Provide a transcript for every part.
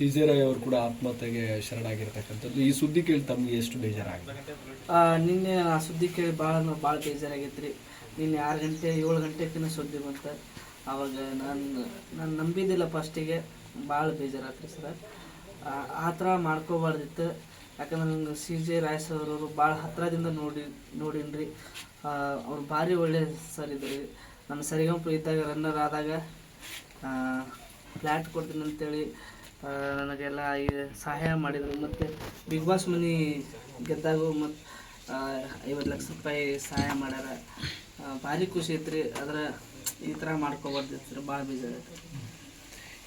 ಸಿಜೆರಾಯ್ ಅವರು ಕೂಡ ಆತ್ಮಹತ್ಯೆಗೆ ಶರಣಾಗಿರ್ತಕ್ಕಂಥದ್ದು. ಈ ಸುದ್ದಿ ಕೇಳಿ ತಮಗೆ ಎಷ್ಟು ಬೇಜಾರಾಗಿದೆ? ನಿನ್ನೆ ಆ ಸುದ್ದಿ ಕೇಳಿ ಭಾಳ ಬೇಜಾರಾಗೈತೆ ರೀ. ನಿನ್ನೆ 7 ಗಂಟೆಕಿನ್ನ ಸುದ್ದಿ ಬಂತು. ಆವಾಗ ನಾನು ನಂಬಿದ್ದಿಲ್ಲ ಫಸ್ಟಿಗೆ. ಭಾಳ ಬೇಜಾರಾತ್ರಿ ಸರ್. ಆ ಥರ ಮಾಡ್ಕೋಬಾರ್ದಿತ್ತು. ಯಾಕಂದ್ರೆ ನಂಗೆ CJ ರಾಯ್ ಸರ್ ಅವರು ಭಾಳ ಹತ್ತಿರದಿಂದ ನೋಡೀನಿ. ಅವ್ರು ಭಾರಿ ಒಳ್ಳೆ ಸರ್ ಇದ್ರಿ. ನಾನು ಸರಿಗಂಪ ಇದ್ದಾಗ ರನ್ನರ್ ಆದಾಗ ಫ್ಲ್ಯಾಟ್ ಕೊಡ್ತೀನಿ ಅಂತೇಳಿ ನನಗೆಲ್ಲ ಸಹಾಯ ಮಾಡಿದರು. ಮತ್ತು ಬಿಗ್ ಬಾಸ್ ಮನಿ ಗೆದ್ದಾಗ ಮತ್ತು 50 ಲಕ್ಷ ರೂಪಾಯಿ ಸಹಾಯ ಮಾಡ್ಯಾರ. ಭಾರಿ ಖುಷಿ ಐತ್ರಿ. ಆದ್ರೆ ಈ ಥರ ಮಾಡ್ಕೋಬಾರ್ದಿತ್ತು. ಭಾಳ ಬೇಜಾರೈತೆ.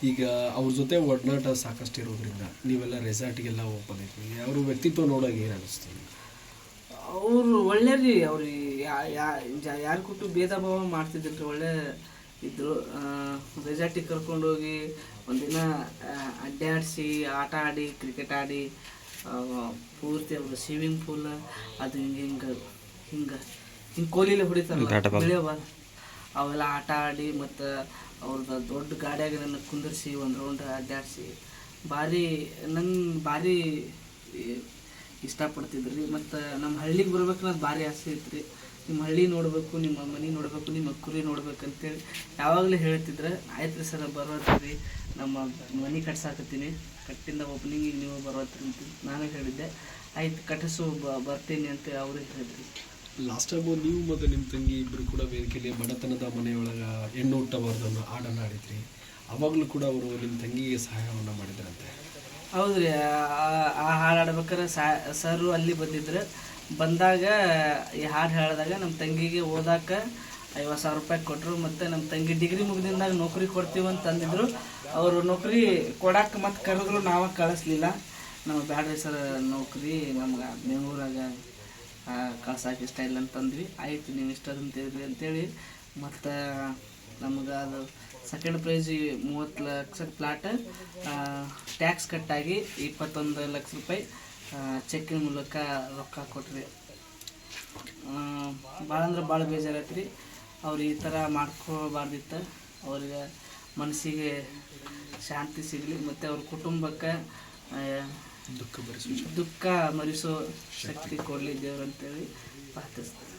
ಈಗ ಅವ್ರ ಜೊತೆ ಒಡನಾಟ ಸಾಕಷ್ಟು ಇರೋದ್ರಿಂದ ನೀವೆಲ್ಲ ರೆಸಾರ್ಟ್ಗೆಲ್ಲ ಹೋಗಿ ಬಂದಿದ್ವಿ. ಅವ್ರ ವ್ಯಕ್ತಿತ್ವ ನೋಡೋಕೆ ಏನು ಅನ್ನಿಸ್ತೀವಿ? ಅವರು ಒಳ್ಳೆ ರೀ. ಅವ್ರು ಯಾರು ಕೊಟ್ಟು ಭೇದ ಭಾವ ಮಾಡ್ತಿದ್ದಿಲ್ರಿ. ಒಳ್ಳೆ ಇದ್ದರು. ರೆಸಾರ್ಟಿಗೆ ಕರ್ಕೊಂಡೋಗಿ ಒಂದಿನ ಅಡ್ಡಾಡಿಸಿ ಆಟ ಆಡಿ ಕ್ರಿಕೆಟ್ ಆಡಿ ಪೂರ್ತಿ ಅವ್ರ ಸ್ವಿಮ್ಮಿಂಗ್ ಪೂಲ್ ಅದು ಹಿಂಗೆ ಕೋಲಿಲೆ ಹೊಡಿತಾರಲ್ಲ ಬೆಳೆಯವ ಅವೆಲ್ಲ ಆಟ ಆಡಿ ಮತ್ತು ಅವ್ರದ್ದು ದೊಡ್ಡ ಗಾಡಿಯಾಗ ನನ್ನ ಕುಂದಿರಿಸಿ ಒಂದು ರೌಂಡ್ ಅಡ್ಡಾಡಿಸಿ ಭಾರಿ ಇಷ್ಟಪಡ್ತಿದ್ರಿ. ಮತ್ತು ನಮ್ಮ ಹಳ್ಳಿಗೆ ಬರ್ಬೇಕನ್ನೋದು ಭಾರಿ ಆಸೆ ಐತ್ರಿ. ನಿಮ್ಮ ಹಳ್ಳಿ ನೋಡಬೇಕು, ನಿಮ್ಮ ಮನೆ ನೋಡಬೇಕು, ನಿಮ್ಮ ಕುರಿ ನೋಡ್ಬೇಕಂತೇಳಿ ಯಾವಾಗಲೂ ಹೇಳ್ತಿದ್ರೆ. ಆಯ್ತು ರೀ ಸರ್ ಬರೋತ್ರಿ, ನಮ್ಮ ಮನೆ ಕಟ್ಸಾಕತ್ತೀನಿ, ಕಟ್ಟಿಂದ ಓಪನಿಂಗಿಗೆ ನೀವು ಬರೋತ್ರಿ ಅಂತ ನಾನು ಹೇಳಿದ್ದೆ. ಆಯ್ತು ಕಟ್ಟಿಸು ಬರ್ತೀನಿ ಅಂತ ಅವ್ರಿಗೆ ಹೇಳಿದ್ರಿ. ಲಾಸ್ಟ್ ಟೈಮು ನೀವು ಮತ್ತು ನಿಮ್ಮ ತಂಗಿ ಇಬ್ಬರು ಕೂಡ ವೇದಿಕೆಯಲ್ಲಿ ಬಡತನದ ಮನೆಯೊಳಗೆ ಹೆಣ್ಣು ಹುಟ್ಟಬಾರ್ದನ್ನು ಹಾಡನ್ನು ಆಡಿದ್ರಿ. ಅವಾಗಲೂ ಕೂಡ ಅವರು ನಿಮ್ಮ ತಂಗಿಗೆ ಸಹಾಯವನ್ನು ಮಾಡಿದ್ರಂತೆ. ಹೌದು ರೀ. ಆ ಹಾಡು ಆಡ್ಬೇಕಾದ್ರೆ ಸರು ಅಲ್ಲಿ ಬಂದಾಗ ಈ ಹಾಡು ಹೇಳಿದಾಗ ನಮ್ಮ ತಂಗಿಗೆ ಓದಾಕ 50,000 ರೂಪಾಯಿ ಕೊಟ್ಟರು. ಮತ್ತು ನಮ್ಮ ತಂಗಿ ಡಿಗ್ರಿ ಮುಗಿದಿಂದಾಗ ನೌಕರಿ ಕೊಡ್ತೀವಿ ಅಂತ ಅಂದಿದ್ರು. ಅವರು ನೌಕರಿ ಕೊಡಕ್ಕೆ ಮತ್ತು ಕರೆದ್ರು, ನಾವು ಕಳಿಸ್ಲಿಲ್ಲ. ನಮಗೆ ಬ್ಯಾಡ್ರಿ ಸರ್ ನೌಕರಿ, ನಮ್ಗೆ ಬೆಂಗಳೂರಾಗ ಕಳ್ಸಕ್ಕೆ ಇಷ್ಟ ಇಲ್ಲ ಅಂತಂದ್ವಿ. ಆಯ್ತು ನೀವು ಇಷ್ಟ ಅಂತೀರಿ ಅಂತೇಳಿ ಮತ್ತು ನಮ್ಗೆ ಅದು second prize 30 lakh plot tax ಕಟ್ಟಾಗಿ 21 ಲಕ್ಷ ರೂಪಾಯಿ ಚೆಕ್ಕಿನ ಮೂಲಕ ರೊಕ್ಕ ಕೊಟ್ರಿ. ಭಾಳ ಅಂದ್ರೆ ಭಾಳ ಬೇಜಾರೈತೆ ರೀ. ಅವ್ರು ಈ ಥರ ಮಾಡ್ಕೋಬಾರ್ದಿತ್ತು. ಅವ್ರಿಗೆ ಮನಸ್ಸಿಗೆ ಶಾಂತಿ ಸಿಗಲಿ ಮತ್ತು ಅವ್ರ ಕುಟುಂಬಕ್ಕೆ ದುಃಖ ಮರಿಸೋ ಶಕ್ತಿ ಕೊಡಲಿ ದೇವ್ರು ಅಂತೇಳಿ ಪ್ರಾರ್ಥಿಸ್ತಾರೆ.